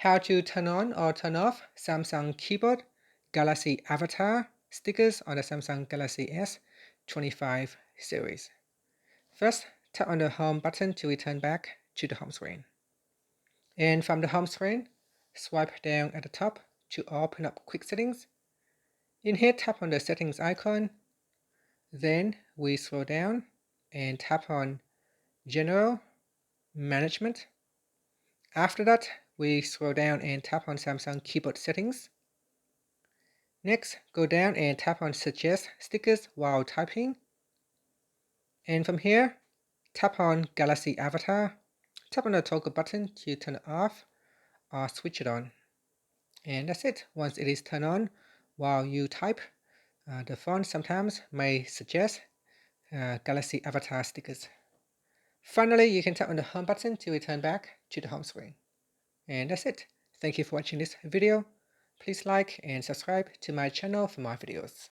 How to turn on or turn off Samsung keyboard Galaxy avatar stickers on the Samsung Galaxy S25 series. First, tap on the home button to return back to the home screen. And from the home screen, swipe down at the top to open up quick settings. In here, tap on the settings icon. Then we scroll down and tap on General Management. After that, we scroll down and tap on Samsung keyboard settings. Next, go down and tap on Suggest stickers while typing. And from here, tap on Galaxy Avatar. Tap on the toggle button to turn it off or switch it on. And that's it. Once it is turned on, while you type, the phone sometimes may suggest Galaxy Avatar stickers. Finally, you can tap on the home button to return back to the home screen. And that's it. Thank you for watching this video. Please like and subscribe to my channel for more videos.